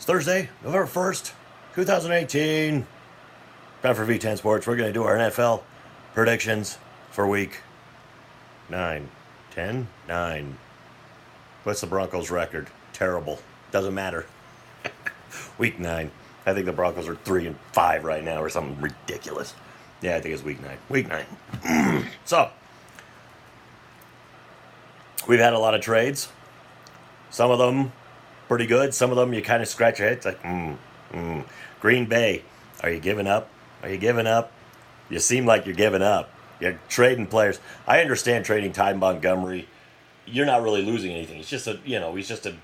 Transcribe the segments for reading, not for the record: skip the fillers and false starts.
Thursday, November 1st, 2018. Time for V10 Sports. We're going to do our NFL predictions for week 9. 10? 9. What's the Broncos' record? Terrible. Doesn't matter. Week 9. I think the Broncos are 3-5 right now or something ridiculous. Yeah, I think it's week 9. Week 9. So, we've had a lot of trades. Some of them pretty good. Some of them you kind of scratch your head. It's like, Green Bay, are you giving up? Are you giving up? You seem like you're giving up. You're trading players. I understand trading Ty Montgomery. You're not really losing anything. It's just he's just a,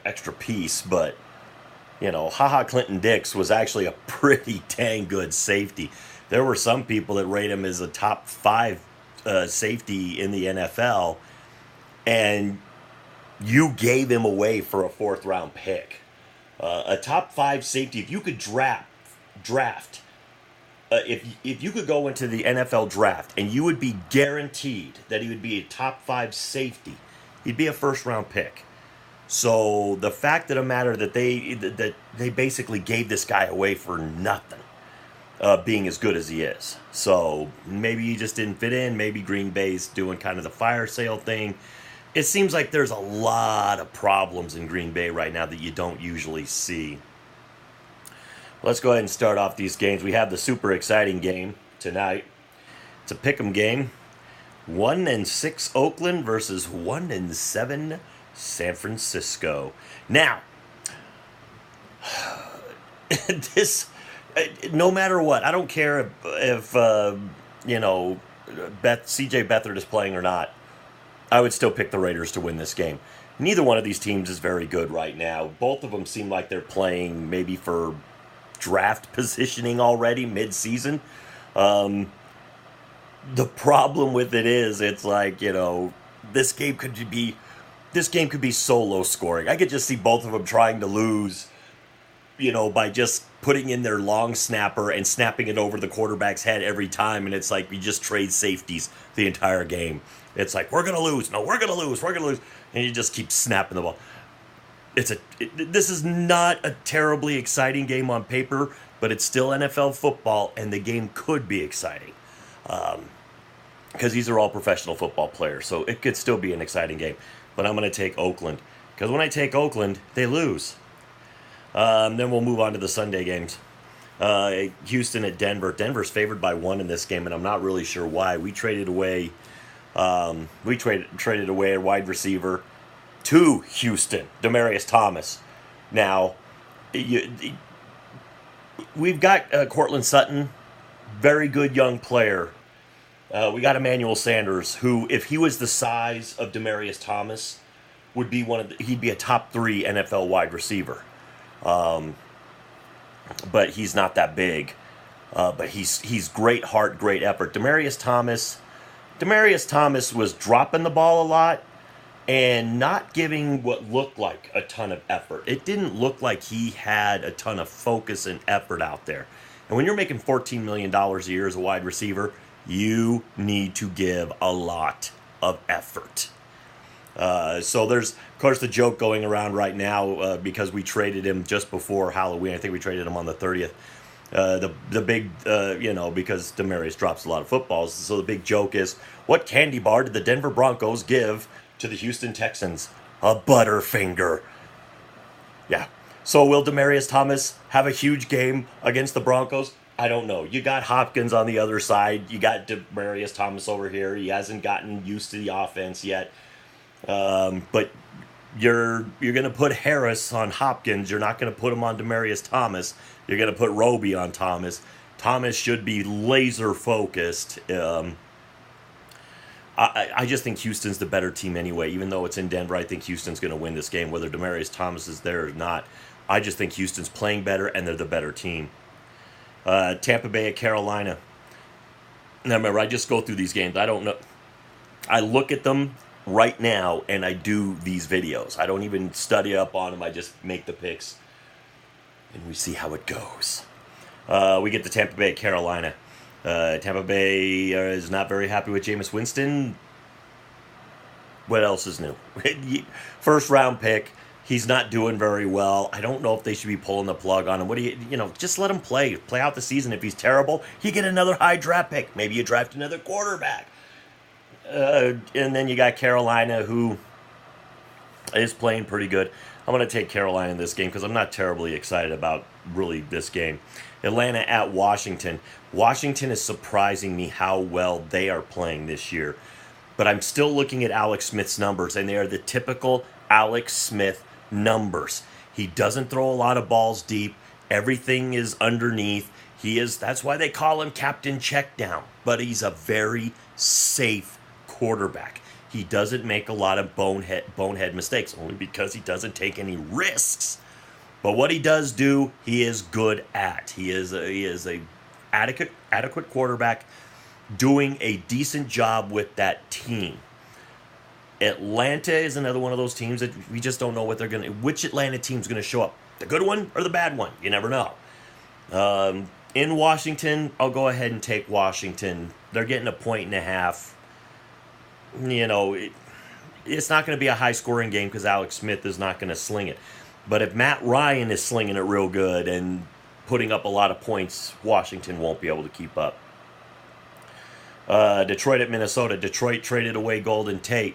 extra piece. But, Clinton Dix was actually a pretty dang good safety. There were some people that rate him as a top 5 safety in the NFL. And you gave him away for a 4th round pick. A top 5 safety, if you could draft, if you could go into the NFL draft and you would be guaranteed that he would be a top 5 safety, he'd be a 1st round pick. So the fact of the matter that they basically gave this guy away for nothing, being as good as he is. So maybe he just didn't fit in. Maybe Green Bay's doing kind of the fire sale thing. It seems like there's a lot of problems in Green Bay right now that you don't usually see. Let's go ahead and start off these games. We have the super exciting game tonight. It's a pick'em game. 1-6 Oakland versus 1-7 San Francisco. Now, no matter what, I don't care if CJ Beathard is playing or not. I would still pick the Raiders to win this game. Neither one of these teams is very good right now. Both of them seem like they're playing maybe for draft positioning already mid-season. The problem with it is, it's like, this game could be so low scoring. I could just see both of them trying to lose, by just putting in their long snapper and snapping it over the quarterback's head every time, and it's like we just trade safeties the entire game. It's like, we're going to lose. No, we're going to lose. We're going to lose. And you just keep snapping the ball. This is not a terribly exciting game on paper, but it's still NFL football, and the game could be exciting. Because these are all professional football players, so it could still be an exciting game. But I'm going to take Oakland. Because when I take Oakland, they lose. Then we'll move on to the Sunday games. Houston at Denver. Denver's favored by 1 in this game, and I'm not really sure why. We traded away a wide receiver to Houston, Demaryius Thomas. Now, we've got Cortland Sutton, very good young player. We got Emmanuel Sanders, who, if he was the size of Demaryius Thomas, would be he'd be a top 3 NFL wide receiver. But he's not that big. But he's great heart, great effort. Demaryius Thomas was dropping the ball a lot and not giving what looked like a ton of effort. It didn't look like he had a ton of focus and effort out there. And when you're making $14 million a year as a wide receiver, you need to give a lot of effort. So there's, of course, the joke going around right now because we traded him just before Halloween. I think we traded him on the 30th. The big, because Demaryius drops a lot of footballs. So the big joke is, what candy bar did the Denver Broncos give to the Houston Texans? A Butterfinger. Yeah. So will Demaryius Thomas have a huge game against the Broncos? I don't know. You got Hopkins on the other side. You got Demaryius Thomas over here. He hasn't gotten used to the offense yet. But you're going to put Harris on Hopkins. You're not going to put him on Demaryius Thomas. You're going to put Roby on Thomas. Thomas should be laser focused. I just think Houston's the better team anyway. Even though it's in Denver, I think Houston's going to win this game, whether Demaryius Thomas is there or not. I just think Houston's playing better, and they're the better team. Tampa Bay at Carolina. Now, remember, I just go through these games. I don't know. I look at them right now, and I do these videos. I don't even study up on them. I just make the picks, and we see how it goes. We get to Tampa Bay at Carolina. Tampa Bay is not very happy with Jameis Winston. What else is new? First round pick. He's not doing very well. I don't know if they should be pulling the plug on him. What do just let him play. Play out the season. If he's terrible, he get another high draft pick. Maybe you draft another quarterback. And then you got Carolina, who is playing pretty good. I'm going to take Carolina in this game because I'm not terribly excited about really this game. Atlanta at Washington. Washington is surprising me how well they are playing this year. But I'm still looking at Alex Smith's numbers, and they are the typical Alex Smith numbers. He doesn't throw a lot of balls deep. Everything is underneath. That's why they call him Captain Checkdown. But he's a very safe quarterback. He doesn't make a lot of bonehead mistakes, only because he doesn't take any risks. But what he does do, he is good at. He is a adequate quarterback doing a decent job with that team. Atlanta is another one of those teams that we just don't know which Atlanta team's going to show up. The good one or the bad one? You never know. In Washington, I'll go ahead and take Washington. They're getting 1.5 points. It's not going to be a high-scoring game because Alex Smith is not going to sling it. But if Matt Ryan is slinging it real good and putting up a lot of points, Washington won't be able to keep up. Detroit at Minnesota. Detroit traded away Golden Tate.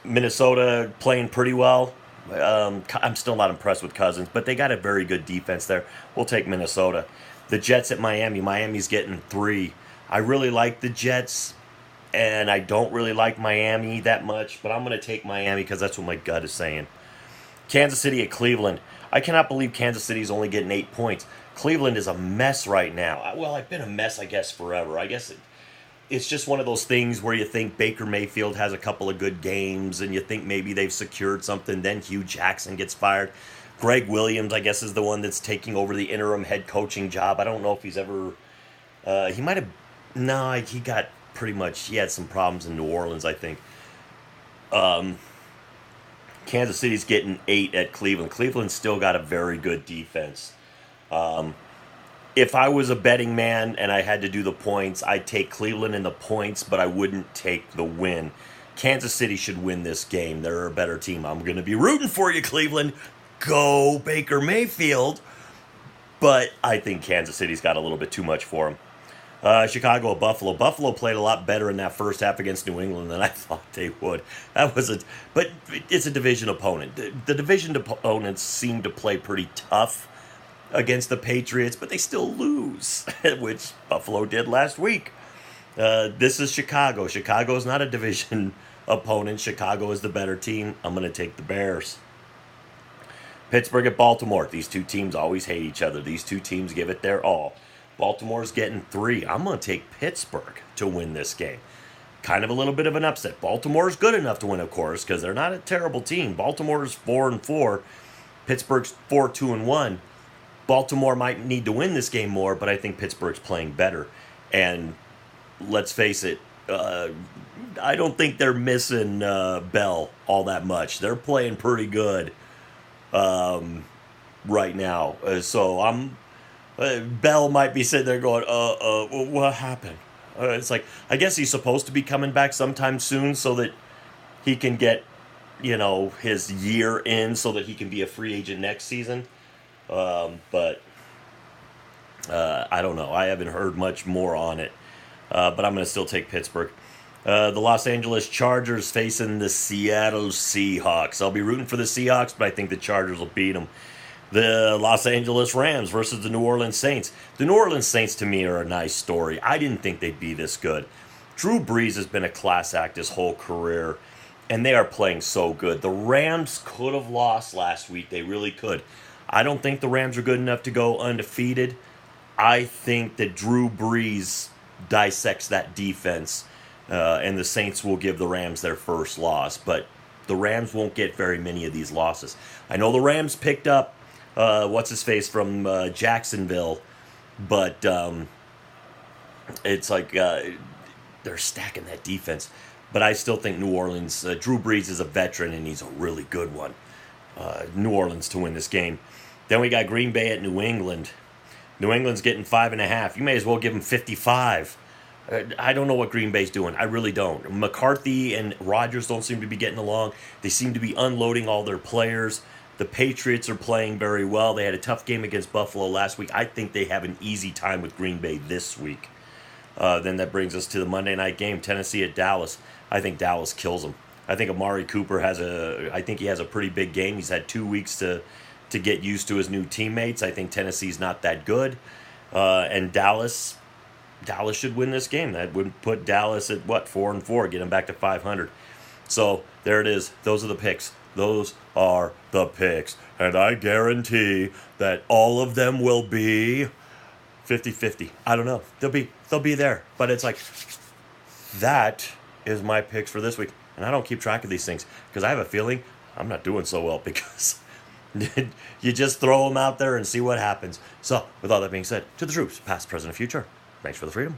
Minnesota playing pretty well. I'm still not impressed with Cousins, but they got a very good defense there. We'll take Minnesota. The Jets at Miami. Miami's getting 3. I really like the Jets, and I don't really like Miami that much, but I'm going to take Miami because that's what my gut is saying. Kansas City at Cleveland. I cannot believe Kansas City's only getting 8 points. Cleveland is a mess right now. Well, I've been a mess, I guess, forever. I guess it's just one of those things where you think Baker Mayfield has a couple of good games and you think maybe they've secured something. Then Hugh Jackson gets fired. Greg Williams, I guess, is the one that's taking over the interim head coaching job. I don't know if he's ever... he might have... No, he got pretty much... He had some problems in New Orleans, I think. Kansas City's getting 8 at Cleveland. Cleveland's still got a very good defense. If I was a betting man and I had to do the points, I'd take Cleveland in the points, but I wouldn't take the win. Kansas City should win this game. They're a better team. I'm going to be rooting for you, Cleveland. Go Baker Mayfield. But I think Kansas City's got a little bit too much for them. Chicago at Buffalo. Buffalo played a lot better in that first half against New England than I thought they would. But it's a division opponent. The division opponents seem to play pretty tough against the Patriots, but they still lose, which Buffalo did last week. This is Chicago. Chicago is not a division opponent. Chicago is the better team. I'm going to take the Bears. Pittsburgh at Baltimore. These two teams always hate each other. These two teams give it their all. Baltimore's getting 3. I'm going to take Pittsburgh to win this game. Kind of a little bit of an upset. Baltimore's good enough to win, of course, because they're not a terrible team. Baltimore's 4-4. Pittsburgh's 4-2-1. Baltimore might need to win this game more, but I think Pittsburgh's playing better. And let's face it, I don't think they're missing Bell all that much. They're playing pretty good right now. Bell might be sitting there going, what happened? It's like, I guess he's supposed to be coming back sometime soon so that he can get, his year in so that he can be a free agent next season. But I don't know. I haven't heard much more on it. But I'm going to still take Pittsburgh. The Los Angeles Chargers facing the Seattle Seahawks. I'll be rooting for the Seahawks, but I think the Chargers will beat them. The Los Angeles Rams versus the New Orleans Saints. The New Orleans Saints, to me, are a nice story. I didn't think they'd be this good. Drew Brees has been a class act his whole career, and they are playing so good. The Rams could have lost last week. They really could. I don't think the Rams are good enough to go undefeated. I think that Drew Brees dissects that defense, and the Saints will give the Rams their first loss. But the Rams won't get very many of these losses. I know the Rams picked up what's-his-face from Jacksonville, but it's like they're stacking that defense. But I still think New Orleans, Drew Brees is a veteran, and he's a really good one. New Orleans to win this game. Then we got Green Bay at New England. New England's getting 5.5. You may as well give them 55. I don't know what Green Bay's doing. I really don't. McCarthy and Rodgers don't seem to be getting along. They seem to be unloading all their players. The Patriots are playing very well. They had a tough game against Buffalo last week. I think they have an easy time with Green Bay this week. Then that brings us to the Monday night game, Tennessee at Dallas. I think Dallas kills them. I think Amari Cooper I think he has a pretty big game. He's had 2 weeks to get used to his new teammates. I think Tennessee's not that good. And Dallas should win this game. That would put Dallas at 4-4, get them back to 500. So there it is. Those are the picks. Those are the picks. And I guarantee that all of them will be 50-50. I don't know. They'll be there. But it's like, that is my picks for this week. And I don't keep track of these things because I have a feeling I'm not doing so well because you just throw them out there and see what happens. So with all that being said, to the troops, past, present, and future, thanks for the freedom.